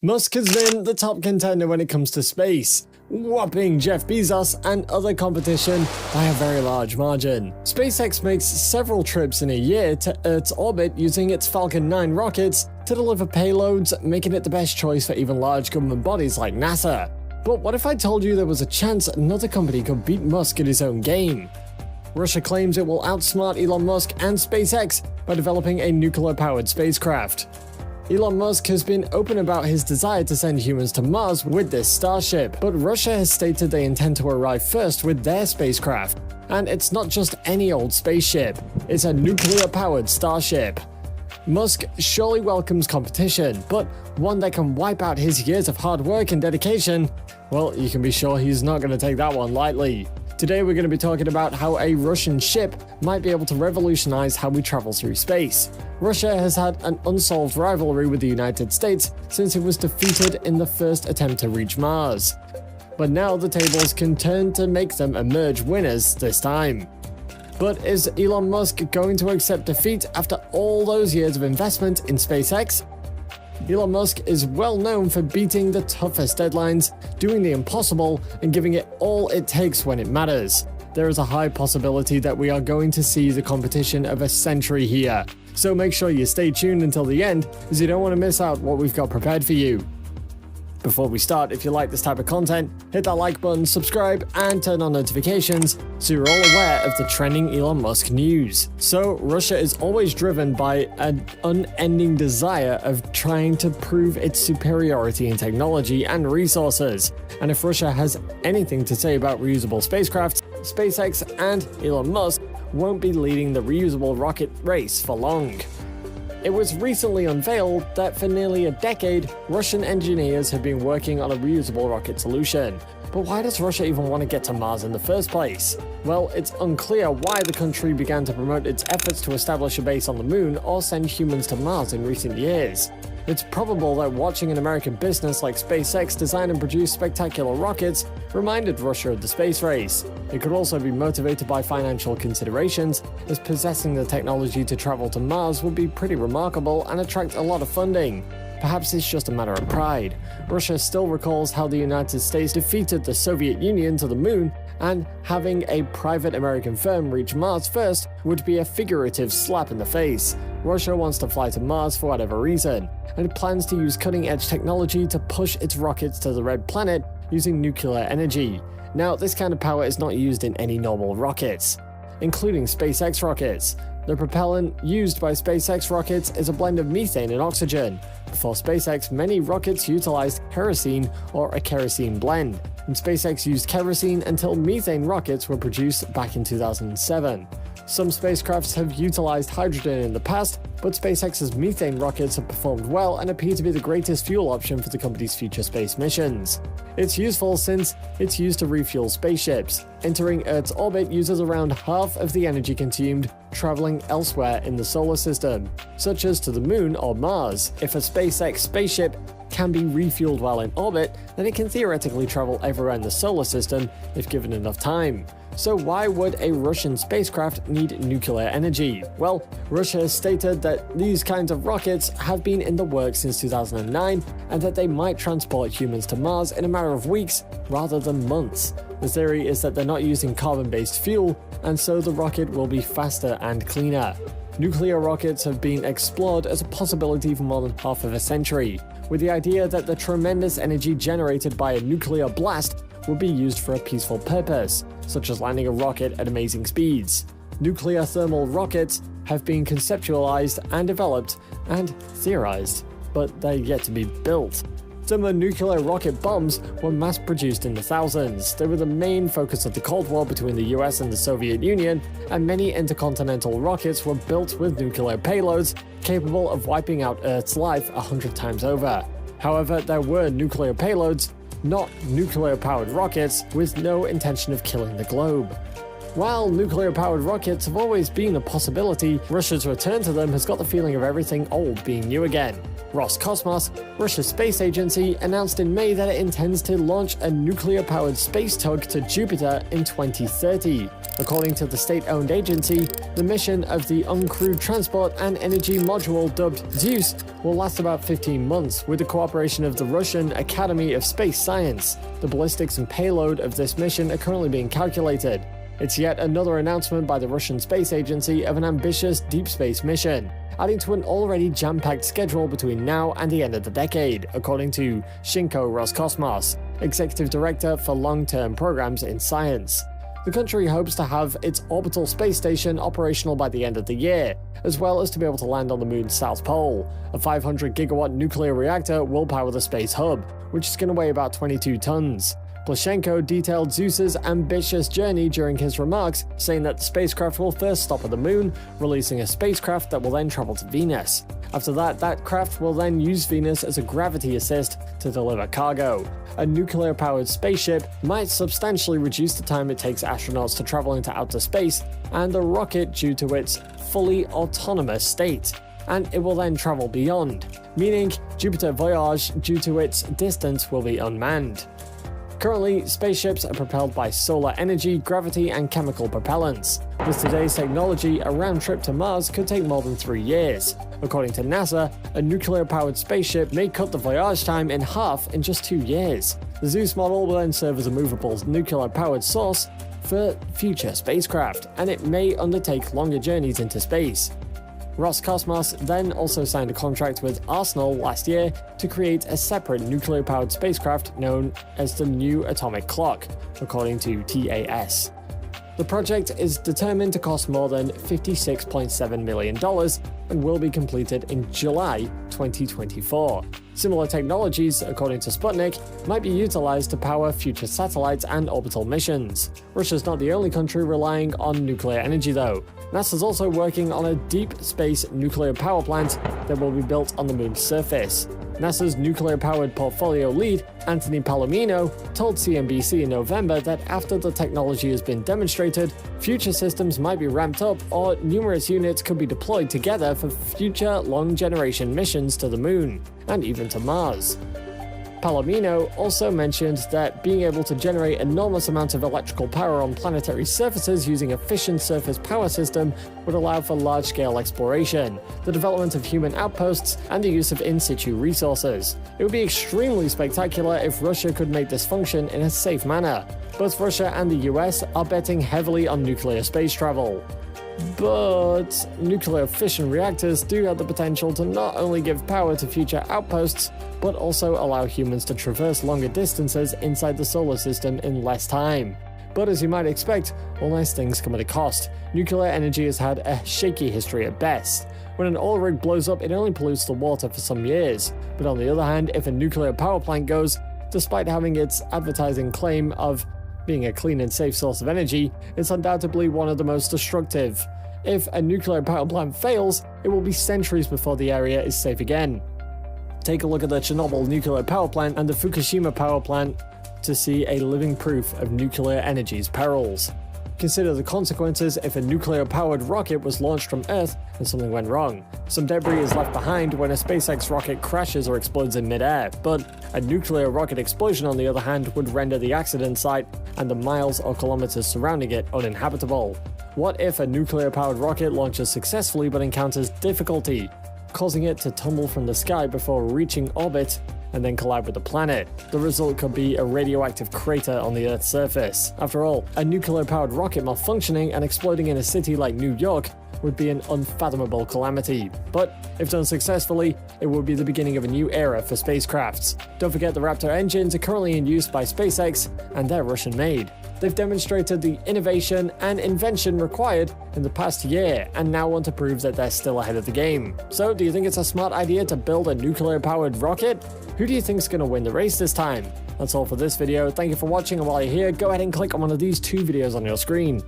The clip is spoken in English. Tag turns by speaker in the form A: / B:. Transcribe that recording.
A: Musk has been the top contender when it comes to space, whopping Jeff Bezos and other competition by a very large margin. SpaceX makes several trips in a year to Earth's orbit using its Falcon 9 rockets to deliver payloads, making it the best choice for even large government bodies like NASA. But what if I told you there was a chance another company could beat Musk at his own game? Russia claims it will outsmart Elon Musk and SpaceX by developing a nuclear-powered spacecraft. Elon Musk has been open about his desire to send humans to Mars with this Starship, but Russia has stated they intend to arrive first with their spacecraft. And it's not just any old spaceship, it's a nuclear-powered Starship. Musk surely welcomes competition, but one that can wipe out his years of hard work and dedication, well, you can be sure he's not going to take that one lightly. Today we're going to be talking about how a Russian ship might be able to revolutionize how we travel through space. Russia has had an unsolved rivalry with the United States since it was defeated in the first attempt to reach Mars. But now the tables can turn to make them emerge winners this time. But is Elon Musk going to accept defeat after all those years of investment in SpaceX? Elon Musk is well known for beating the toughest deadlines, doing the impossible, and giving it all it takes when it matters. There is a high possibility that we are going to see the competition of a century here. So make sure you stay tuned until the end, as you don't want to miss out what we've got prepared for you. Before we start, if you like this type of content, hit that like button, subscribe, and turn on notifications so you're all aware of the trending Elon Musk news. So, Russia is always driven by an unending desire of trying to prove its superiority in technology and resources. And if Russia has anything to say about reusable spacecraft, SpaceX and Elon Musk won't be leading the reusable rocket race for long. It was recently unveiled that for nearly a decade, Russian engineers have been working on a reusable rocket solution. But why does Russia even want to get to Mars in the first place? Well, it's unclear why the country began to promote its efforts to establish a base on the moon or send humans to Mars in recent years. It's probable that watching an American business like SpaceX design and produce spectacular rockets reminded Russia of the space race. It could also be motivated by financial considerations, as possessing the technology to travel to Mars would be pretty remarkable and attract a lot of funding. Perhaps it's just a matter of pride. Russia still recalls how the United States defeated the Soviet Union to the moon, and having a private American firm reach Mars first would be a figurative slap in the face. Russia wants to fly to Mars for whatever reason, and it plans to use cutting-edge technology to push its rockets to the Red Planet using nuclear energy. Now, this kind of power is not used in any normal rockets, including SpaceX rockets. The propellant used by SpaceX rockets is a blend of methane and oxygen. Before SpaceX, many rockets utilized kerosene or a kerosene blend, and SpaceX used kerosene until methane rockets were produced back in 2007. Some spacecrafts have utilized hydrogen in the past, but SpaceX's methane rockets have performed well and appear to be the greatest fuel option for the company's future space missions. It's useful since it's used to refuel spaceships. Entering Earth's orbit uses around half of the energy consumed traveling elsewhere in the solar system, such as to the moon or Mars. If a SpaceX spaceship can be refueled while in orbit, then it can theoretically travel everywhere in the solar system if given enough time. So why would a Russian spacecraft need nuclear energy? Well, Russia has stated that these kinds of rockets have been in the works since 2009 and that they might transport humans to Mars in a matter of weeks rather than months. The theory is that they're not using carbon-based fuel, and so the rocket will be faster and cleaner. Nuclear rockets have been explored as a possibility for more than half of a century, with the idea that the tremendous energy generated by a nuclear blast would be used for a peaceful purpose, such as landing a rocket at amazing speeds. Nuclear thermal rockets have been conceptualized and developed and theorized, but they're yet to be built. Thermonuclear rocket bombs were mass-produced in the thousands. They were the main focus of the Cold War between the US and the Soviet Union, and many intercontinental rockets were built with nuclear payloads capable of wiping out Earth's life 100 times over. However, there were nuclear payloads, not nuclear-powered rockets, with no intention of killing the globe. While nuclear-powered rockets have always been a possibility, Russia's return to them has got the feeling of everything old being new again. Roscosmos, Russia's space agency, announced in May that it intends to launch a nuclear-powered space tug to Jupiter in 2030. According to the state-owned agency, the mission of the uncrewed transport and energy module dubbed Zeus will last about 15 months with the cooperation of the Russian Academy of Space Science. The ballistics and payload of this mission are currently being calculated. It's yet another announcement by the Russian Space Agency of an ambitious deep space mission, adding to an already jam-packed schedule between now and the end of the decade, according to Shinko Roscosmos, Executive Director for Long-Term Programs in Science. The country hopes to have its orbital space station operational by the end of the year, as well as to be able to land on the moon's south pole. A 500-gigawatt nuclear reactor will power the space hub, which is going to weigh about 22 tons. Plushenko detailed Zeus's ambitious journey during his remarks, saying that the spacecraft will first stop at the moon, releasing a spacecraft that will then travel to Venus. After that, that craft will then use Venus as a gravity assist to deliver cargo. A nuclear-powered spaceship might substantially reduce the time it takes astronauts to travel into outer space and the rocket due to its fully autonomous state, and it will then travel beyond, meaning Jupiter Voyage due to its distance will be unmanned. Currently, spaceships are propelled by solar energy, gravity, and chemical propellants. With today's technology, a round trip to Mars could take more than 3 years. According to NASA, a nuclear-powered spaceship may cut the voyage time in half in just 2 years. The Zeus model will then serve as a movable nuclear-powered source for future spacecraft, and it may undertake longer journeys into space. Roscosmos then also signed a contract with Arsenal last year to create a separate nuclear-powered spacecraft known as the New Atomic Clock, according to TAS. The project is determined to cost more than $56.7 million and will be completed in July 2024. Similar technologies, according to Sputnik, might be utilized to power future satellites and orbital missions. Russia's not the only country relying on nuclear energy though. NASA's also working on a deep space nuclear power plant that will be built on the moon's surface. NASA's nuclear-powered portfolio lead, Anthony Palomino, told CNBC in November that after the technology has been demonstrated, future systems might be ramped up or numerous units could be deployed together for future long-generation missions to the moon, and even to Mars. Palomino also mentioned that being able to generate enormous amounts of electrical power on planetary surfaces using a fission surface power system would allow for large-scale exploration, the development of human outposts, and the use of in-situ resources. It would be extremely spectacular if Russia could make this function in a safe manner. Both Russia and the US are betting heavily on nuclear space travel. But nuclear fission reactors do have the potential to not only give power to future outposts, but also allow humans to traverse longer distances inside the solar system in less time. But as you might expect, all nice things come at a cost. Nuclear energy has had a shaky history at best. When an oil rig blows up, it only pollutes the water for some years. But on the other hand, if a nuclear power plant goes, despite having its advertising claim of being a clean and safe source of energy, it's undoubtedly one of the most destructive. If a nuclear power plant fails, it will be centuries before the area is safe again. Take a look at the Chernobyl nuclear power plant and the Fukushima power plant to see a living proof of nuclear energy's perils. Consider the consequences if a nuclear-powered rocket was launched from Earth and something went wrong. Some debris is left behind when a SpaceX rocket crashes or explodes in midair, but a nuclear rocket explosion, on the other hand, would render the accident site and the miles or kilometers surrounding it uninhabitable. What if a nuclear-powered rocket launches successfully but encounters difficulty, causing it to tumble from the sky before reaching orbit and then collide with the planet? The result could be a radioactive crater on the Earth's surface. After all, a nuclear-powered rocket malfunctioning and exploding in a city like New York would be an unfathomable calamity. But if done successfully, it would be the beginning of a new era for spacecrafts. Don't forget the Raptor engines are currently in use by SpaceX, and they're Russian-made. They've demonstrated the innovation and invention required in the past year, and now want to prove that they're still ahead of the game. So, do you think it's a smart idea to build a nuclear-powered rocket? Who do you think is going to win the race this time? That's all for this video. Thank you for watching, and while you're here, go ahead and click on one of these two videos on your screen.